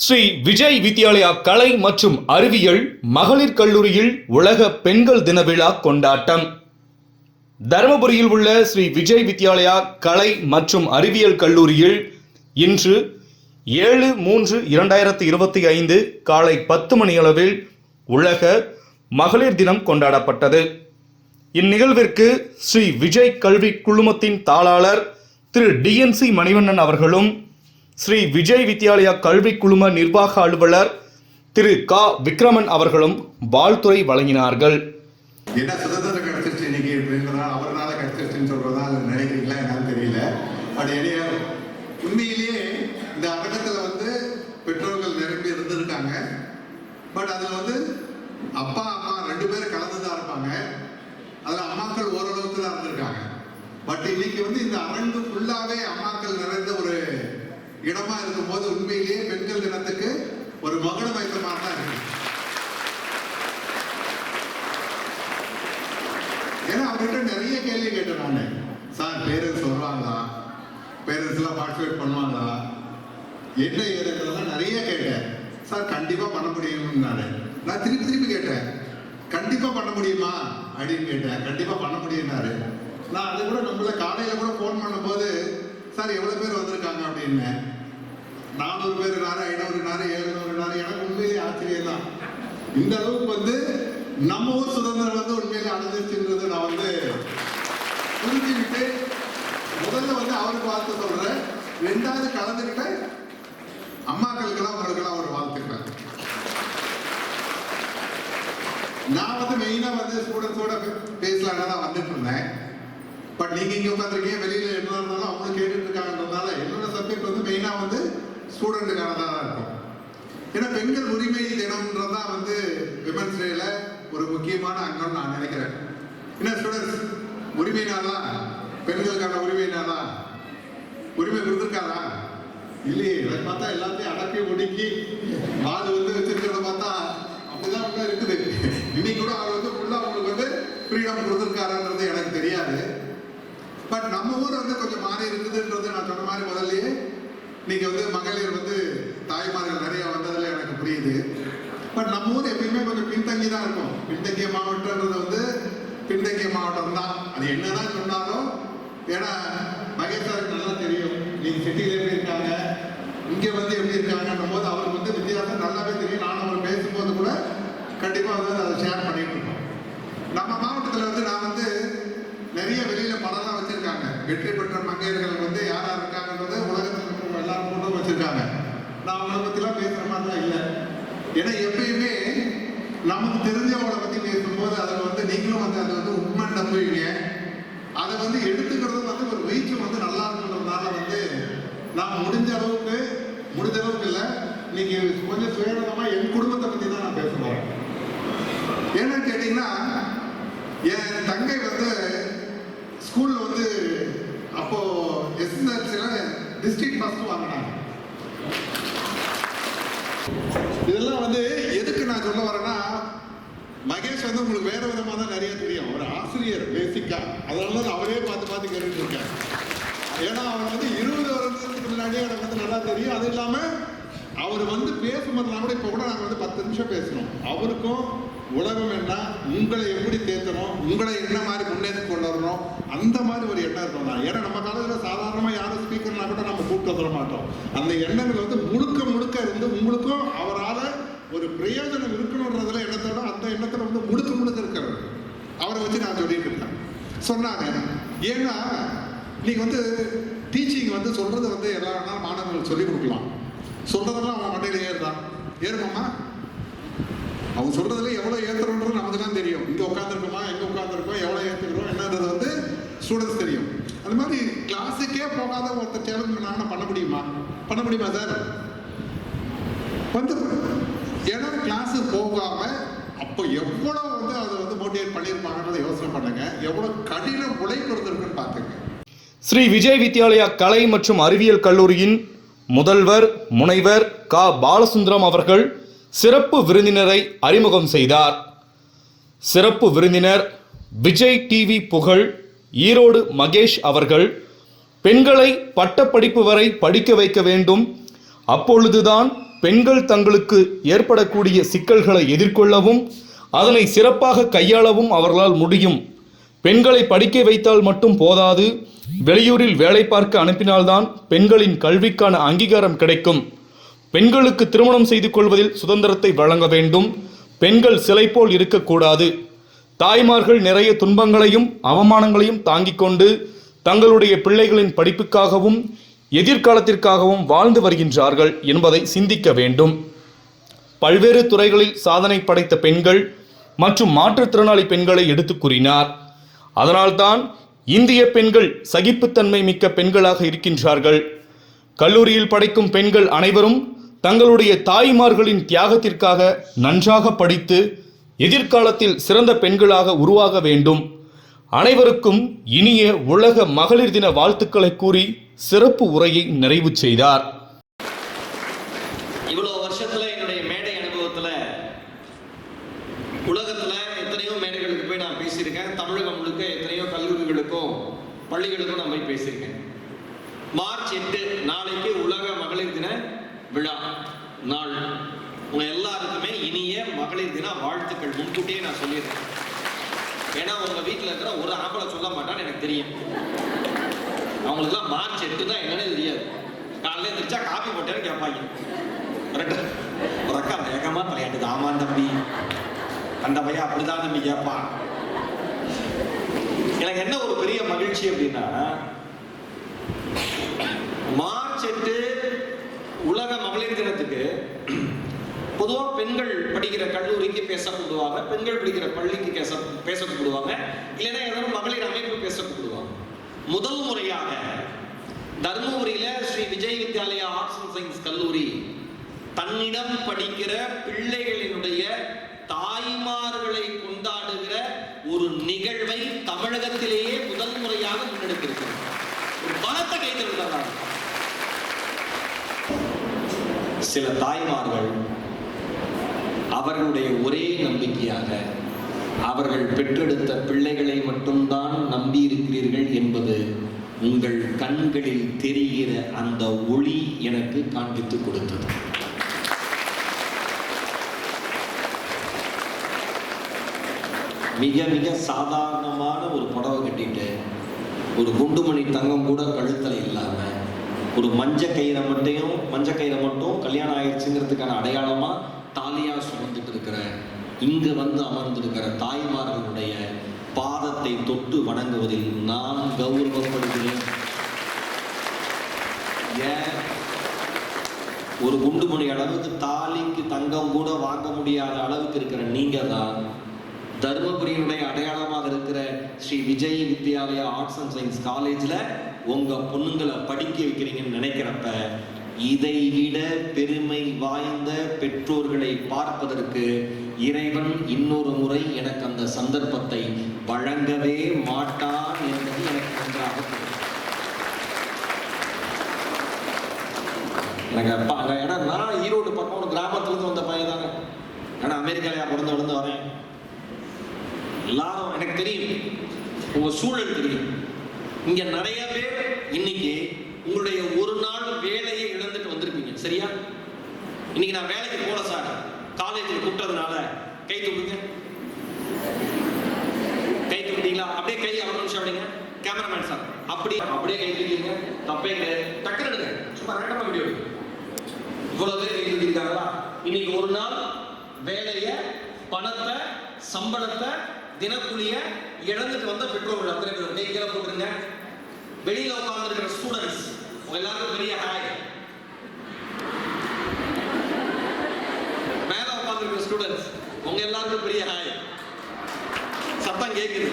ஸ்ரீ விஜய் வித்யாலயா கலை மற்றும் அறிவியல் மகளிர் கல்லூரியில் உலக பெண்கள் தின விழா கொண்டாட்டம். தருமபுரியில் உள்ள ஸ்ரீ விஜய் வித்யாலயா கலை மற்றும் அறிவியல் கல்லூரியில் இன்று 7/3/2025 காலை 10 மணியளவில் உலக மகளிர் தினம் கொண்டாடப்பட்டது. இந்நிகழ்விற்கு ஸ்ரீ விஜய் கல்வி குழுமத்தின் தாளாளர் திரு DNC மணிவண்ணன் அவர்களும், ஸ்ரீ விஜய் வித்யாலயா கல்வி குழும நிர்வாக அலுவலர் திரு K விக்ரமன் அவர்களும் வாழ்த்துரை வழங்கினார்கள். என்ன சுதந்திரம் கிடைச்சிருச்சு இன்னைக்கு அப்படின்றதா, அவர்னால கிடைச்சிருச்சுன்னு சொல்றதா நினைக்கிறீங்களா என்னன்னு தெரியல. பட் உண்மையிலேயே இந்த அரங்கத்தில் பெற்றோர்கள் நிரம்பி இருந்திருக்காங்க. பட் அதில் அப்பா அம்மா 2 பேரும் கலந்துதான் இருப்பாங்க. அதில் அம்மாக்கள் ஓரளவுக்கு தான் இருந்திருக்காங்க. பட் இன்னைக்கு இந்த அரங்கு ஃபுல்லாவே அம்மாக்கள் நிறைந்த ஒரு இடமா இருக்கும் போது உண்மையிலேயே பெண்கள் தினத்துக்கு ஒரு மகன மைத்தமாக தான் இருக்கு. ஏன்னா அவர்கிட்ட நிறைய கேள்வி கேட்டேன் நான். சார், பேரண்ட்ஸ் வருவாங்களா, பேரண்ட்ஸ் எல்லாம் பார்ட்டிசிபேட் பண்ணுவாங்களா, என்ன ஏதெல்லாம் நிறைய கேட்டேன். சார், கண்டிப்பா பண்ண முடியும். நான் திருப்பி கேட்டேன், கண்டிப்பா பண்ண முடியுமா அப்படின்னு கேட்டேன். கண்டிப்பா பண்ண முடியும்னாரு. நான் அதை கூட நம்மள காலையில கூட போன் பண்ணும்போது, சார் எவ்வளவு பேர் வந்திருக்காங்க அப்படின்னு, 400 பேர், 500, 700. எனக்கு உண்மையிலே ஆச்சரியம் தான். இந்த அளவுக்கு நம்ம ஊர் சுதந்திரம் உண்மையிலே அடைஞ்சிருச்சுன்றது நான் புரிஞ்சுக்கிட்டு முதல்ல அவருக்கு வாழ்த்து சொல்றேன். 2வது கலந்துக்கிட்ட அம்மாக்களுக்கெல்லாம் உங்களுக்கெல்லாம் ஒரு வாழ்த்துக்கிறேன். நான் மெயினா ஸ்டூடெண்ட்ஸோட பேசலான்னு தான் வந்துட்டு இருந்தேன். பட் நீங்க இங்க உட்காந்துருக்கீங்க, வெளியில என்ன இருந்தாலும் அவங்களும் கேட்டுட்டு இருக்காங்கன்றதுனால என்னோட சப்ஜெக்ட் மெயினா ஸ்டூடெண்ட்டுக்கானதான் தான் இருக்கும். ஏன்னா பெண்கள் உரிமை தினம்ன்றதான் விமன்ஸ் டேல ஒரு முக்கியமான அங்கம் நான் நினைக்கிறேன். என்ன ஸ்டூடெண்ட்ஸ், உரிமைனாலா, பெண்களுக்கான உரிமைனாலா உரிமை கொடுத்துருக்காரா இல்லையே? இதை பார்த்தா எல்லாத்தையும் அடக்கி ஒடுக்கி ஆள் வச்சிருக்கிறத பார்த்தா அப்படிதான் உள்ள இருக்குது. இன்னைக்கு கூட அவர் ஃபுல்லா அவங்களுக்கு ஃப்ரீடம் கொடுத்துருக்காருன்றது எனக்கு தெரியாது. பட் நம்ம ஊர் கொஞ்சம் மாறி இருக்குதுன்றது நான் சொன்ன மாதிரி முதல்லயே நீங்க மகளிர் தாய்மார்கள் நிறைய வந்ததுல எனக்கு புரியுது. பட் நம்ம ஊர் எப்பயுமே கொஞ்சம் பின்தங்கி தான் இருக்கும். பின்தங்கிய மாவட்டம்ன்றது பின்தங்கிய மாவட்டம் தான். அது என்னதான் சொன்னாலும், ஏன்னா மகேஷ் சாருக்கு நல்லா தெரியும், நீங்க சிட்டியில எப்படி இருக்காங்க, இங்க எப்படி இருக்காங்கன்னும் போது அவருக்கு வித்தியாசம் நல்லாவே தெரியும். நானும் அவர் பேசும்போது கூட கண்டிப்பா அதை ஷேர் பண்ணிட்டு இருக்கோம். நம்ம மாவட்டத்தில் நான் நிறைய வெளியில படம்லாம் வச்சிருக்காங்க. வெற்றி பெற்ற மங்கையர்கள் யாரா இருக்காங்கன்றது உலகத்தில் எல்லாரும் போட்டும் வச்சிருக்காங்க. நான் அவங்களை பத்திலாம் பேசுற மாதிரிலாம் இல்லை. ஏன்னா எப்பயுமே நமக்கு தெரிஞ்சவங்களை பத்தி பேசும்போது அதில் நீங்களும் அதை உண்மை நம்புவீங்க. அதை எடுத்துக்கிறது ஒரு ரீச்சும் நல்லா இருக்குன்றதுனால நான் முடிஞ்ச அளவுக்கு இல்லை, இன்னைக்கு கொஞ்சம் சுயநலமா என் குடும்பத்தை பத்தி தான் நான் பேச போறேன். ஏன்னு கேட்டீங்கன்னா, என் தங்கை ஸ்கூல்ல அப்போ எஸ்எஸ்எல்சில டிஸ்ட்ரிக்ட் ஃபர்ஸ்ட் வாங்கினாங்க. இதெல்லாம் எதுக்கு நான் சொல்ல வரேன்னா, மகேஷ் உங்களுக்கு வேற விதமா தான் நிறைய தெரியும். ஒரு ஆசிரியர் பேசிக்கா, அதனால அவரே பார்த்து கேட்டுட்டு இருக்கேன். ஏன்னா அவர் 20 வருஷத்துக்கு முன்னாடியே எனக்கு நல்லா தெரியும். அது இல்லாம அவர் பேசும்போது கூட இப்ப கூட நாங்கள் 10 நிமிஷம் பேசணும். அவருக்கும் உலகம் என்ன, உங்களை எப்படி தேர்த்தணும், உங்களை என்ன மாதிரி முன்னேற்றி கொண்டு வரணும், அந்த மாதிரி ஒரு எண்ணம் இருக்கணும் தான். ஏன்னா நம்ம காலத்தில் சாதாரணமா யாரும் ஸ்பீக்கர்னா கூட நம்ம கூப்பிட்டு வந்துட மாட்டோம். அந்த எண்ணங்கள் முழுக்க இருந்து உங்களுக்கும் அவரால் ஒரு பிரயோஜனம் இருக்கணுன்றதுல எண்ணத்தோட அந்த எண்ணத்துல முழுக்க இருக்கிறது. அவரை வச்சு நான் சொல்லிட்டு இருக்கேன். சொன்னாங்க, ஏன்னா நீங்க டீச்சிங் சொல்றது எல்லா மாணவர்கள் சொல்லிக் கொடுக்கலாம். சொல்றதெல்லாம் அவன் மண்டையில ஏறுமாமா, அவங்க சொல்றதுல எவ்வளவு ஏத்துறோன்றது நமக்கு தான் தெரியும். இங்க உட்காந்துருக்கோமா, எங்க உட்காந்துருக்கோம், எவ்வளவு ஏத்துக்கிறோம் என்னன்றது ஸ்டூடெண்ட்ஸ் தெரியும். அது மாதிரி கிளாஸுக்கே போகாத ஒருத்தர் சேலஞ்ச் நான் பண்ண முடியுமா சார்? ஏன்னா கிளாஸு போகாம அப்போ எவ்வளவு அதை மோட்டிவேட் பண்ணியிருப்பாங்கன்றதை யோசனை பண்ணுங்க. எவ்வளவு கடின உழைப்பு இருந்திருக்குன்னு பாத்துங்க. ஸ்ரீ விஜய் வித்யாலயா கலை மற்றும் அறிவியல் கல்லூரியின் முதல்வர் முனைவர் K பாலசுந்தரம் அவர்கள் சிறப்பு விருந்தினரை அறிமுகம் செய்தார். சிறப்பு விருந்தினர் விஜய் டிவி புகழ் ஈரோடு மகேஷ் அவர்கள் பெண்களை பட்டப்படிப்பு வரை படிக்க வைக்க வேண்டும், அப்பொழுதுதான் பெண்கள் தங்களுக்கு ஏற்படக்கூடிய சிக்கல்களை எதிர்கொள்ளவும் அதனை சிறப்பாக கையாளவும் அவர்களால் முடியும். பெண்களை படிக்க வைத்தால் மட்டும் போதாது, வெளியூரில் வேலை பார்க்க அனுப்பினால்தான் பெண்களின் கல்விக்கான அங்கீகாரம் கிடைக்கும். பெண்களுக்கு திருமணம் செய்து கொள்வதில் சுதந்திரத்தை வழங்க வேண்டும். பெண்கள் சிலை போல் இருக்கக்கூடாது. தாய்மார்கள் நிறைய துன்பங்களையும் அவமானங்களையும் தாங்கிக் கொண்டு தங்களுடைய பிள்ளைகளின் படிப்புக்காகவும் எதிர்காலத்திற்காகவும் வாழ்ந்து வருகின்றார்கள் என்பதை சிந்திக்க வேண்டும். பல்வேறு துறைகளில் சாதனை படைத்த பெண்கள் மற்றும் மாற்றுத்திறனாளி பெண்களை எடுத்து கூறினார். அதனால்தான் இந்திய பெண்கள் சகிப்புத்தன்மை மிக்க பெண்களாக இருக்கின்றார்கள். கல்லூரியில் படிக்கும் பெண்கள் அனைவரும் தங்களுடைய தாய்மார்களின் தியாகத்திற்காக நன்றாக படித்து எதிர்காலத்தில் சிறந்த பெண்களாக உருவாக வேண்டும். அனைவருக்கும் இனிய உலக மகளிர் தின வாழ்த்துக்களை கூறி சிறப்பு உரையை நிறைவு செய்தார். இவ்வளவு வருஷத்துல என்னுடைய மேடை அனுபவத்துல உலகத்துல எத்தனையோ மேடைகளுக்கு போய் நான் பேசியிருக்கேன். தமிழகம் முழுக்க எத்தனையோ கல்லூரிகளுக்கும் பள்ளிகளுக்கும் நான் போய் பேசியிருக்கேன். மார்ச் 8 நாளைக்கு உலக மகளிர் தின விழா நாள். உங்க எல்லாருக்குமே இனிய மகளிர் தின வாழ்த்துக்கள் முன்கூட்டியே நான் சொல்லியிருக்கேன். ஏன்னா உங்க வீட்டில் இருக்கிற ஒரு ஆம்பளை சொல்ல மாட்டான்னு எனக்கு தெரியும். அவங்களுக்குலாம் மார்ச் 8 தான் என்னன்னு தெரியாது. காலையில் எழுந்திரிச்சா காபி போட்டேன்னு கேட்பாங்க. ஒரு அக்கா வேகமா தலையாட்டுது, ஆமாம் தம்பி, அந்த பையன் அப்படிதான் தம்பி கேட்பான். எனக்கு என்ன ஒரு பெரிய மகிழ்ச்சி அப்படின்னா, மார்ச் 8 உலக மகளிர் தினத்துக்கு பொதுவாக பெண்கள் படிக்கிற கல்லூரிக்கு பேச கூப்பிடுவாங்க, பெண்கள் படிக்கிற பள்ளிக்கு பேச கூப்பிடுவாங்க, இல்லைன்னா ஏதாவது மகளிர் அமைப்பு பேச கூப்பிடுவாங்க. முதல் முறையாக தர்மபுரியில Sri Vijay Vidyalaya arts and science கல்லூரி தன்னிடம் படிக்கிற பிள்ளைகளினுடைய தாய்மார்களை கொண்டாடுகிற ஒரு நிகழ்வை தமிழகத்திலேயே முதல் முறையாக முன்னெடுத்திருக்கிறது. ஒரு பலத்த கைத்தொழில். சில தாய்மார்கள் அவர்களுடைய ஒரே நம்பிக்கையாக அவர்கள் பெற்றெடுத்த பிள்ளைகளை மட்டும்தான் நம்பி இருக்கிறீர்கள் என்பது உங்கள் கண்களில் தெரிகிற அந்த ஒளி எனக்கு காண்பித்துக் கொடுத்தது. மிக மிக சாதாரணமான ஒரு புடவை கட்டிட்டு, ஒரு குண்டுமணி தங்கம் கூட கழுத்தலை இல்லாம, ஒரு மஞ்ச கயிறை மட்டும் கல்யாணம் ஆயிடுச்சுங்கிறதுக்கான அடையாளமா தாலியா சுமந்துட்டு இருக்கிற, இங்கு வந்து அமர்ந்திருக்கிற தாய்மார்களுடைய பாதத்தை தொட்டு வணங்குவதில் நான் கௌரவப்படுகிறேன். ஏன் ஒரு குண்டுமணி அளவுக்கு தாலிக்கு தங்கம் கூட வாங்க முடியாத அளவுக்கு இருக்கிற நீங்க தான் தர்மபுரியினுடைய அடையாளமாக இருக்கிற Shri Vijay Vidyalaya arts and science காலேஜ்ல உங்க பொண்ணுங்களை படிக்க வைக்கிறீங்கன்னு நினைக்கிறப்ப, இதை விட பெருமை வாய்ந்த பெற்றோர்களை பார்ப்பதற்கு இறைவன் இன்னொரு முறை எனக்கு அந்த சந்தர்ப்பத்தை வழங்கவே மாட்டான் என்பது எனக்கு நன்றாக எனக்கு. ஏன்னா நான் ஈரோடு பக்கம் ஒரு கிராமத்திலிருந்து வந்த பையன் தானே. ஏன்னா அமெரிக்காலையா பிறந்து வரேன். எல்லாரும் எனக்கு தெரியும், உங்க சூழல் தெரியும். இங்க நிறைய பேர் இன்னைக்கு உங்களுடைய ஒரு நாள் வேலையை இழந்துட்டு வந்திருப்பீங்க. சரியா? இன்னைக்கு நான் வேலைக்கு போல சார், காலேஜில் கூப்பிட்டதுனால கை தூக்குங்க. கை தூக்கிட்டீங்களா? அப்படியே கை அவ்வளவு நிமிஷம் அப்படிங்க. கேமராமேன் சார் அப்படியே கை தூக்கிங்க. தப்பே கிடையாது. டக்குனு சும்மா ரேண்டமா வீடியோ. இவ்வளவு பேர் கை தூக்கிருக்காங்களா? இன்னைக்கு ஒரு நாள் வேலைய, பணத்தை, சம்பளத்தை, தினக்கூலிய இழந்துட்டு வந்த பெற்றோர்கள் அத்தனை பேர் கை கீழே போட்டுருங்க. வெளியில உட்கார்ந்து இருக்கிற ஸ்டூடெண்ட்ஸ் உங்க எல்லாருக்கும் பெரிய ஹாய். மேல உட்கார்ந்து இருக்கிற ஸ்டூடெண்ட்ஸ் உங்க எல்லாருக்கும் பெரிய ஹாய். சத்தம் கேட்குது.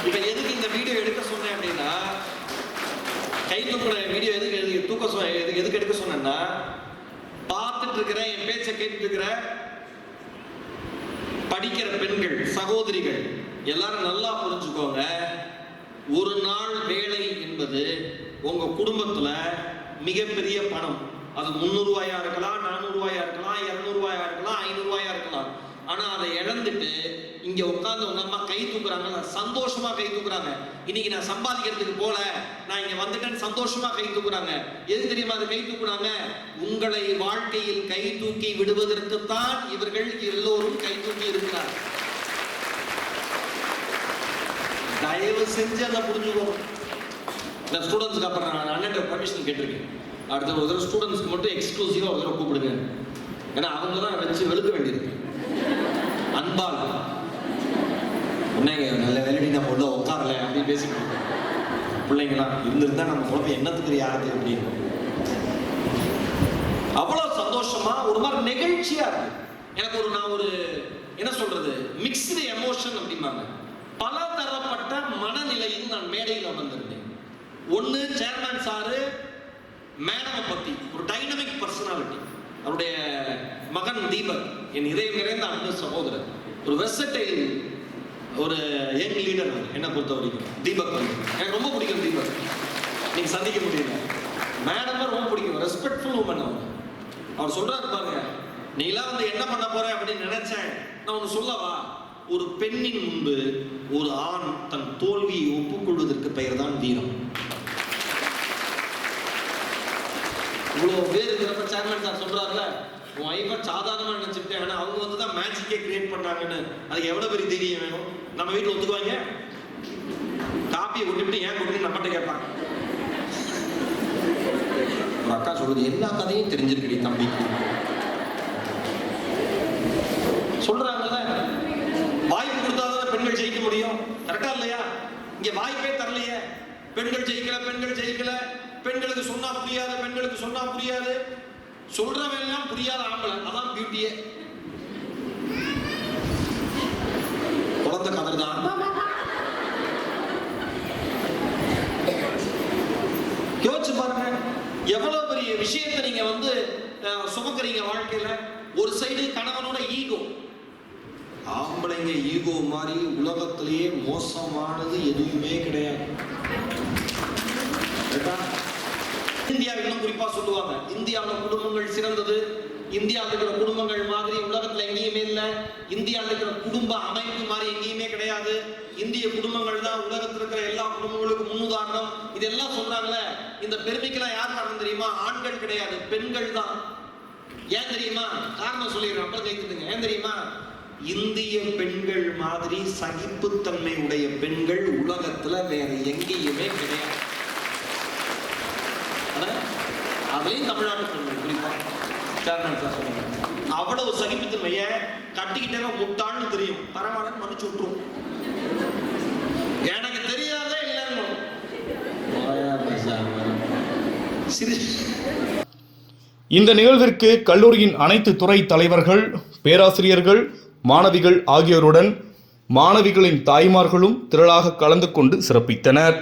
இப்ப எதுக்கு இந்த வீடியோ எடுக்க சொன்னேன் அப்படின்னா, கை தூக்குற வீடியோ எதுக்கு எதுக்கு எடுக்க சொன்னேன்னா, பார்த்துட்டு இருக்கிற, என் பேச்சை கேட்டுட்டு இருக்கிற படிக்கிற பெண்கள் சகோதரிகள் எல்லாரும் நல்லா புரிஞ்சுக்கோங்க. ஒரு நாள் வேலை என்பது உங்க குடும்பத்துல மிகப்பெரிய பணம். அது 300 ரூபாயா இருக்கலாம், 400 ரூபாயா இருக்கலாம், 200 ரூபாயா இருக்கலாம், 500 ரூபாயா இருக்கலாம். ஆனா அதை இழந்துட்டு இங்க உட்கார்ந்து உங்க அம்மா கை தூக்குறாங்க, சந்தோஷமா கை தூக்குறாங்க. இன்னைக்கு நான் சம்பாதிக்கிறதுக்கு போல, நான் இங்க வந்துட்டேன்னு சந்தோஷமா கை தூக்குறாங்க. எது தெரியுமா அது கை தூக்குறாங்க? உங்களை வாழ்க்கையில் கை தூக்கி விடுவதற்குத்தான் இவர்கள் எல்லோரும் கை தூக்கி இருக்கிறார். தயவு செஞ்சு அதை புரிஞ்சுக்கோங்க. நான் ஸ்டூடெண்ட்ஸ்க்கு அப்புறம் நான் அண்ணன் பர்மிஷன் கேட்டிருக்கேன். அடுத்த ஒரு தடவை ஸ்டூடெண்ட்ஸ்க்கு மட்டும் எக்ஸ்க்ளூசிவா ஒரு தடவை கூப்பிடுங்க. ஏன்னா அவங்க தான் வச்சு வெளுக்க வேண்டியிருக்கு அன்பால். என்னங்க நல்ல வேலைடி நம்ம உள்ள உட்காரல அப்படின்னு பேசிக்கிட்டு பிள்ளைங்களாம் இருந்திருந்தா நம்ம குழந்தை என்னத்துக்கு யாருக்கு அப்படின்னு அவ்வளவு சந்தோஷமா ஒரு மாதிரி நெகிழ்ச்சியா இருக்கு. எனக்கு நான் ஒரு என்ன சொல்றது மிக்ஸ்டு எமோஷன் அப்படிம்பாங்க. பல தரப்பட்ட மனநிலையில் நான் மேடையில் அமர்ந்திருந்தேன். ஒன்னு சேர்மேன் சாரு மேடமை பத்தி ஒரு டைனமிக் பர்சனாலிட்டி, அவருடைய மகன் தீபக் என் இதயம் நிறைந்த அன்பு சகோதரர், ஒரு வெர்சடைல் ஒரு யங் லீடர். என்ன பொறுத்த வரைக்கும் தீபக் எனக்கு ரொம்ப பிடிக்கும். தீபக் நீங்க சந்திக்க முடியல, மேடம் ரொம்ப பிடிக்கும். Respectful woman. அவர் சொல்றாரு பாருங்க, நீலாம் வந்து என்ன பண்ண போற அப்படின்னு நினைச்சேன். நான் ஒன்று சொல்லவா, ஒரு பெண்ணின் முன்பு ஒரு ஆண் தன் தோல்வியை ஒப்புக்கொள்வதற்கு பெயர் தான் வீரம். இவ்வளவு பேர் இருக்கிறப்ப சேர்மன் சார் சொல்றாருல, உன் ஒய்ஃபை சாதாரணமா நினைச்சுட்டேன், ஆனா அவங்க வந்து தான் மேஜிக்கே கிரியேட் பண்றாங்கன்னு. அதுக்கு எவ்வளவு பெரிய தைரியம் வேணும்? நம்ம வீட்டுல ஒத்துக்குவாங்க? காப்பியை கொண்டுட்டு ஏன் கொண்டு நம்மகிட்ட கேட்பாங்க. ஒரு அக்கா சொல்லுது, எல்லா கதையும் தெரிஞ்சிருக்கடி தம்பி சொல்றாங்கல்ல. வாய்ப்பு கொடுத்தாதான் பெண்கள் ஜெயிக்க முடியும். கரெக்டா இல்லையா? இங்க வாய்ப்பே தரலையே. பெண்கள் ஜெயிக்கல, பெண்கள் ஜெயிக்கல, பெண்களுக்கு சொன்னா புரியாது, பெண்களுக்கு சொன்னா புரியாது, சொல்றவன் எல்லாம் புரியாத ஆம்பளை. அதான் பியூட்டியே. குழந்தை கதர் தான். யோசிச்சு பாருங்க, எவ்வளவு பெரிய விஷயத்தை நீங்க வந்து சுமக்கிறீங்க வாழ்க்கையில. ஒரு சைடு கணவனோட ஈகோ. ஆம்பளைங்க ஈகோ மாதிரி உலகத்திலேயே மோசமானது எதுவுமே கிடையாது. இந்தியாவில் இன்னும் குறிப்பா சொல்லுவாங்க, இந்தியாவில் குடும்பங்கள் சிறந்தது, இந்தியாவில் இருக்கிற குடும்பங்கள் மாதிரி உலகத்துல எங்கேயுமே இல்லை, இந்தியாவில் இருக்கிற குடும்ப அமைப்பு மாதிரி எங்கேயுமே கிடையாது, இந்திய குடும்பங்கள் தான் உலகத்தில் இருக்கிற எல்லா குடும்பங்களுக்கும் முன்னுதாரணம். இதெல்லாம் சொல்றாங்களே, இந்த பெருமைக்கெல்லாம் யார் காரணம் தெரியுமா? ஆண்கள் கிடையாது, பெண்கள் தான். ஏன் தெரியுமா? காரணம் சொல்லிடுறேன், அப்புறம் கேட்குதுங்க. ஏன் தெரியுமா? இந்திய பெண்கள் மாதிரி சகிப்புத்தன்மை உடைய பெண்கள் உலகத்துல வேற எங்கேயுமே கிடையாது. அதுலயும் தமிழ்நாட்டு பெண்கள் குறிப்பா சேர்மன் சார் சொல்லுங்க, அவ்வளவு சகிப்புத்தன்மைய கட்டிக்கிட்டே முட்டாள்னு தெரியும், பரவாயில்ல மன்னிச்சு விட்டுரும். எனக்கு தெரியாதே இல்லைன்னு இந்த நிகழ்விற்கு கல்லூரியின் அனைத்து துறை தலைவர்கள், பேராசிரியர்கள், மாணவிகள் ஆகியோருடன் மாணவிகளின் தாய்மார்களும் திரளாக கலந்து கொண்டு சிறப்பித்தனர்.